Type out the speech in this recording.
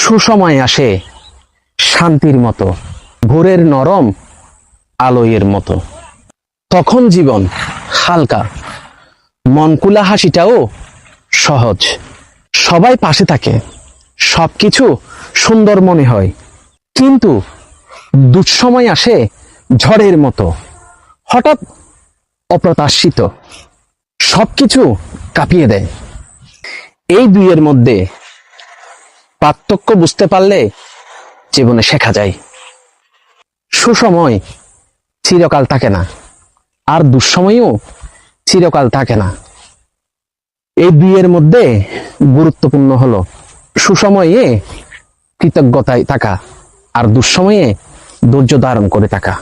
সুসময় আসে শান্তির মতো, ভোরের নরম আলোয়ের মতো। তখন জীবন হালকা, মনকুলা হাসিটাও সহজ। সবাই পাশে থাকে, সবকিছু সুন্দর মনে হয়। কিন্তু দুঃসময় আসে ঝড়ের মতো, হঠাৎ অপ্রত্যাশিত, সবকিছু কাঁপিয়ে দেয়। এই দুইয়ের মধ্যে পার্থক্য বুঝতে পারলে জীবনে শেখা যায়। সুসময় চিরকাল থাকে না, আর দুঃসময়ও চিরকাল থাকে না। এই দুইয়ের মধ্যে গুরুত্বপূর্ণ হলো সুসময়ে কৃতজ্ঞতায় থাকা আর দুঃসময়ে ধৈর্য ধারণ করে থাকা।